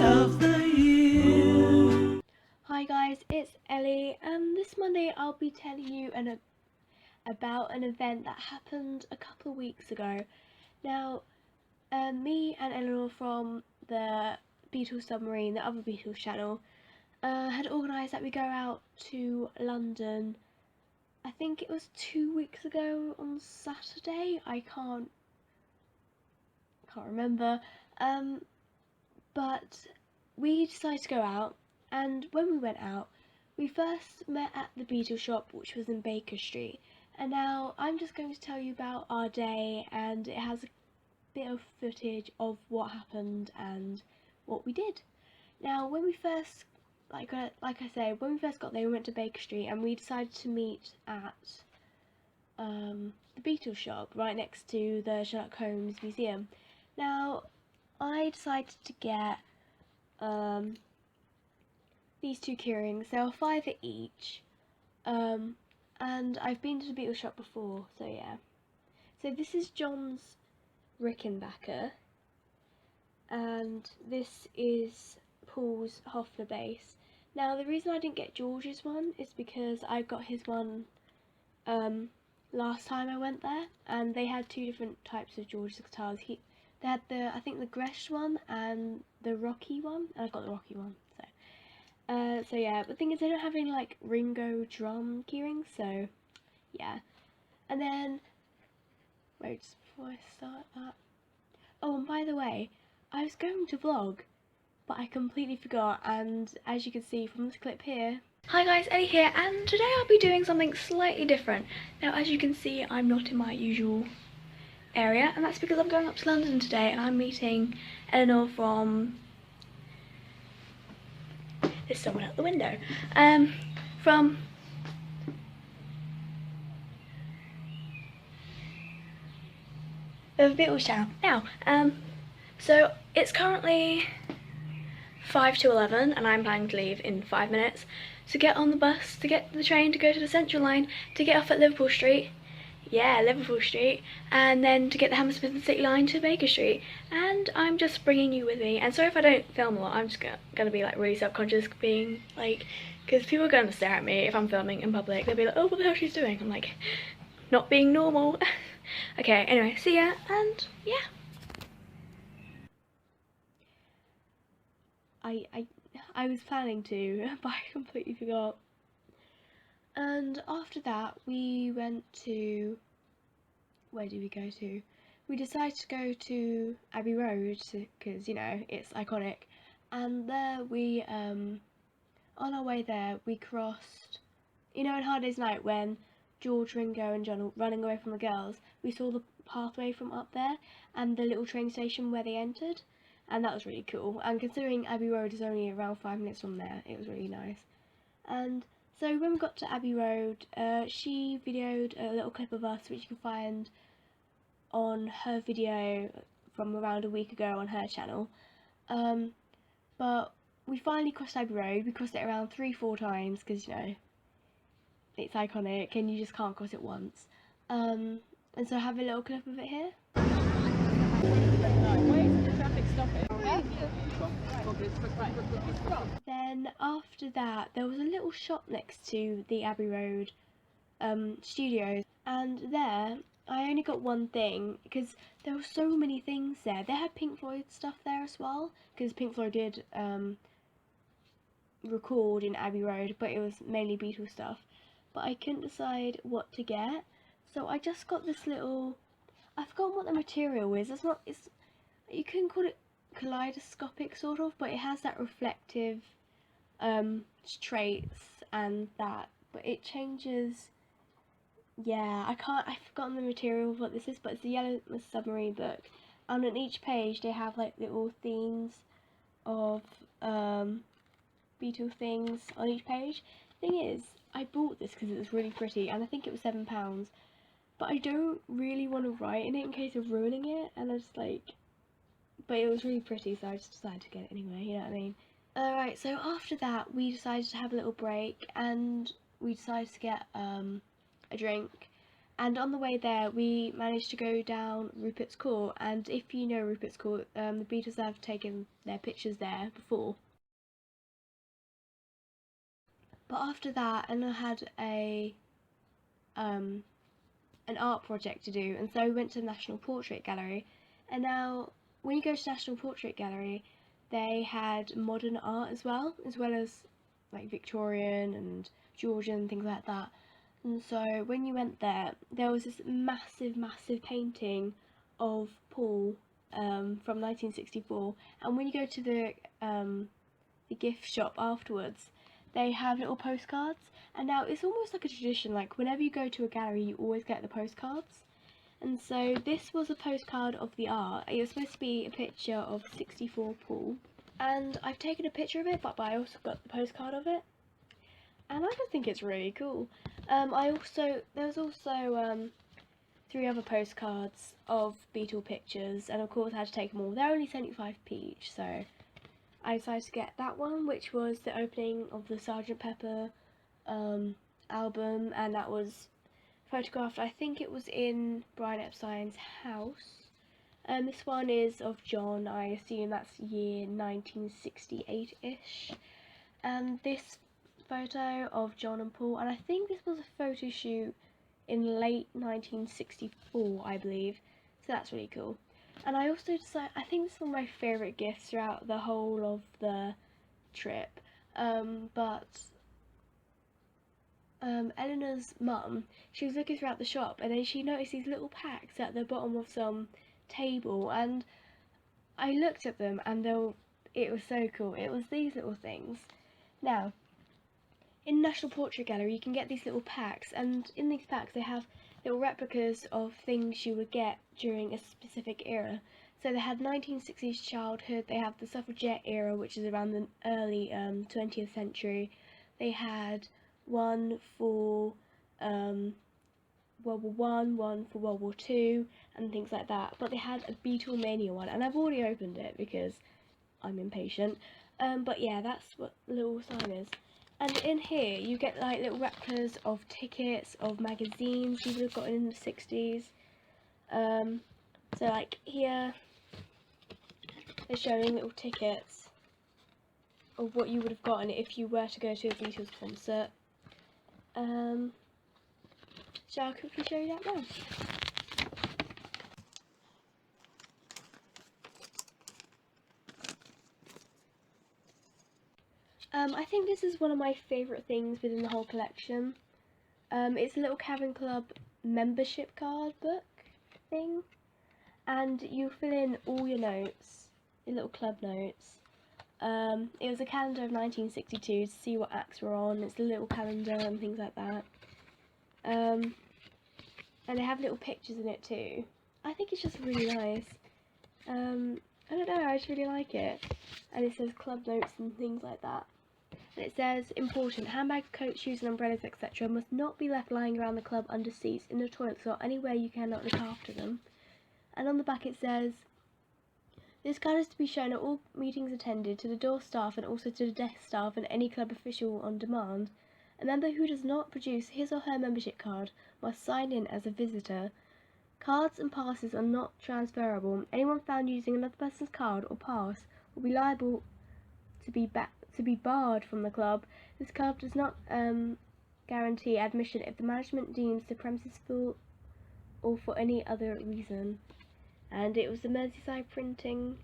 of the year. Hi guys, it's Ellie, and this Monday I'll be telling you about an event that happened a couple of weeks ago. Now, me and Eleanor from the Beatles submarine, the other Beatles channel, had organised that we go out to London. I think it was 2 weeks ago on Saturday. I can't remember. But we decided to go out, and when we went out, we first met at the Beatles shop, which was in Baker Street. And now I'm just going to tell you about our day, and it has a bit of footage of what happened and what we did. Now, when we first, like I say, when we first got there, we went to Baker Street, and we decided to meet at the Beatles shop right next to the Sherlock Holmes Museum. Now, I decided to get these two keyrings. They were £5 each, and I've been to the Beatles shop before, so yeah. So this is John's Rickenbacker, and this is Paul's Hofler bass. Now, the reason I didn't get George's one is because I got his one last time I went there, and they had two different types of George's guitars. They had I think the Gresh one and the Rocky one, and I got the Rocky one. So yeah, but the thing is, they don't have any like Ringo drum keyrings, so yeah. And then, wait, just before I start that, oh, and by the way, I was going to vlog, but I completely forgot, and as you can see from this clip here. Hi guys, Ellie here, and today I'll be doing something slightly different. Now, as you can see, I'm not in my usual area, and that's because I'm going up to London today, and I'm meeting Eleanor from, there's someone out the window, from the Beatles channel. Now, so it's currently 5 to 11, and I'm planning to leave in 5 minutes to get on the bus, to get the train, to go to the Central line, to get off at Liverpool Street. Yeah, Liverpool Street, and then to get the Hammersmith and City line to Baker Street. And I'm just bringing you with me, and sorry if I don't film a lot. I'm just gonna be like really self-conscious, being like, because people are gonna stare at me if I'm filming in public. They'll be like, oh, what the hell she's doing? I'm like, not being normal. Okay, anyway, see ya, and yeah. I was planning to, but I completely forgot. And after that, we went to, where did we go to? We decided to go to Abbey Road, because, you know, it's iconic. And there we, on our way there, we crossed, you know, in Hard Day's Night, when George, Ringo and John are running away from the girls, we saw the pathway from up there, and the little train station where they entered, and that was really cool. And considering Abbey Road is only around 5 minutes from there, it was really nice. And so when we got to Abbey Road, she videoed a little clip of us, which you can find on her video from around a week ago on her channel. But we finally crossed Abbey Road. We crossed it around 3-4 times, because, you know, it's iconic and you just can't cross it once. And so I have a little clip of it here. Then after that, there was a little shop next to the Abbey Road studios, and there I only got one thing because there were so many things there. They had Pink Floyd stuff there as well, because Pink Floyd did record in Abbey Road, but it was mainly Beatles stuff. But I couldn't decide what to get, so I just got this little, I've forgotten what the material is. It's you can call it kaleidoscopic sort of, but it has that reflective traits and that, but it changes. Yeah, I've forgotten the material of what this is, but it's a Yellow Submarine book, and on each page they have like little themes of Beatles things on each page. Thing is, I bought this because it was really pretty, and I think it was £7, but I don't really want to write in it in case of ruining it, and I just like, but it was really pretty, so I just decided to get it anyway, you know what I mean? Alright, so after that we decided to have a little break, and we decided to get a drink, And on the way there, we managed to go down Rupert's Court. And if you know Rupert's Court, the Beatles have taken their pictures there before. But after that, Eleanor had an art project to do, and so we went to the National Portrait Gallery. And now, when you go to National Portrait Gallery, they had modern art as well as like Victorian and Georgian and things like that. And so when you went there, there was this massive painting of Paul from 1964. And when you go to the gift shop afterwards, they have little postcards. And now it's almost like a tradition, like whenever you go to a gallery, you always get the postcards. And so this was a postcard of the art. It was supposed to be a picture of 64 Paul. And I've taken a picture of it, but I also got the postcard of it. And I just think it's really cool. There was also 3 other postcards of Beatle pictures, and of course I had to take them all. They're only 75p each, so I decided to get that one, which was the opening of the Sgt. Pepper album, and that was photographed, I think it was in Brian Epstein's house. This one is of John. I assume that's year 1968-ish. And this photo of John and Paul, and I think this was a photo shoot in late 1964, I believe, so that's really cool. And I also decided, I think this is one of my favourite gifts throughout the whole of the trip, Eleanor's mum, she was looking throughout the shop, and then she noticed these little packs at the bottom of some table, and I looked at them, and it was so cool. It was these little things. Now, in National Portrait Gallery, you can get these little packs, and in these packs they have little replicas of things you would get during a specific era. So they had 1960s childhood, they have the suffragette era, which is around the early 20th century. They had one for World War One, one for World War Two, and things like that. But they had a Beatlemania one, and I've already opened it because I'm impatient. But yeah, that's what the little sign is. And in here you get like little replicas of tickets, of magazines you would have gotten in the 60s. So like here they're showing little tickets of what you would have gotten if you were to go to a Beatles concert. Shall I quickly show you that now? I think this is one of my favourite things within the whole collection. It's a little Cavern Club membership card book thing, and you fill in all your notes, your little club notes. It was a calendar of 1962 to see what acts were on. It's a little calendar and things like that. And they have little pictures in it too. I think it's just really nice. I don't know, I just really like it. And it says club notes and things like that. And it says, important, handbags, coats, shoes and umbrellas, etc. must not be left lying around the club under seats, in the toilets or anywhere you cannot look after them. And on the back it says, this card is to be shown at all meetings attended, to the door staff and also to the desk staff and any club official on demand. A member who does not produce his or her membership card must sign in as a visitor. Cards and passes are not transferable. Anyone found using another person's card or pass will be liable to be barred from the club. This card does not guarantee admission if the management deems the premises full or for any other reason. And it was the Merseyside printing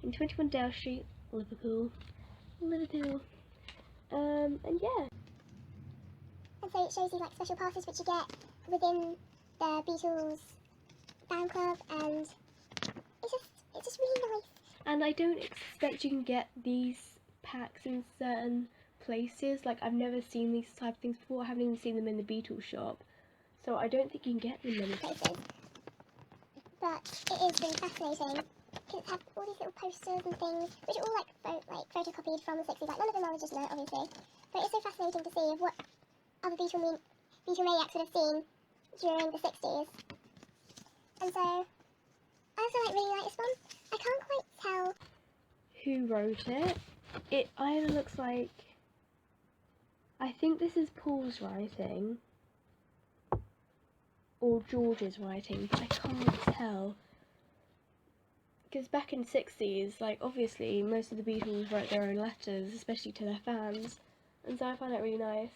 in 21 Dale Street, Liverpool. And yeah. And so it shows you like special passes which you get within the Beatles fan club, and it's just really nice. And I don't expect you can get these packs in certain places. Like, I've never seen these type of things before. I haven't even seen them in the Beatles shop, so I don't think you can get them in many places. But it is really fascinating because it's had all these little posters and things which are all like photocopied from the 60s. Like, none of them are legitimate, obviously, but it's so fascinating to see of what other Beatlemaniacs would have seen during the 60s. And so I also really like this one. I can't quite tell who wrote it. It either looks like, I think this is Paul's writing, or George's writing, but I can't tell. Because back in the 60s, like, obviously, most of the Beatles wrote their own letters, especially to their fans, and so I find that really nice.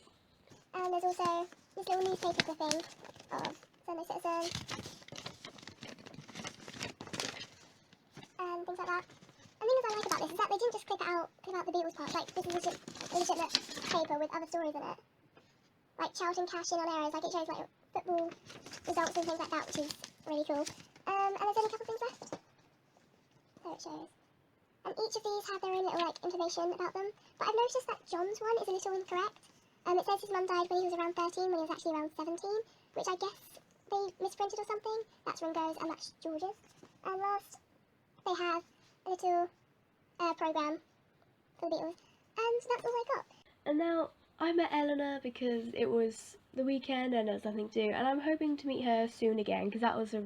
And there's also this little newspaper thing of Sunday Citizen and things like that. And things I like about this is that they didn't just clip out the Beatles part. Like, this is a legitimate paper with other stories in it. Like Charlton cash in on errors, like it shows like football results and things like that, which is really cool. And there's only a couple of things left. So it shows. And each of these have their own little like information about them. But I've noticed that John's one is a little incorrect. It says his mum died when he was around 13, when he was actually around 17, which I guess they misprinted or something. That's Ringo's and that's George's. And last, they have a little programme for the Beatles. And that's all I got. And now, I met Eleanor because it was the weekend and there was nothing to do, and I'm hoping to meet her soon again, because that was a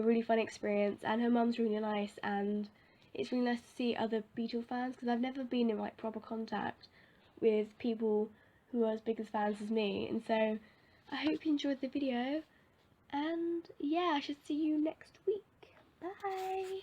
really fun experience, and her mum's really nice, and it's really nice to see other Beatle fans, because I've never been in like proper contact with people who are as big as fans as me, and so I hope you enjoyed the video, and yeah, I should see you next week. Bye!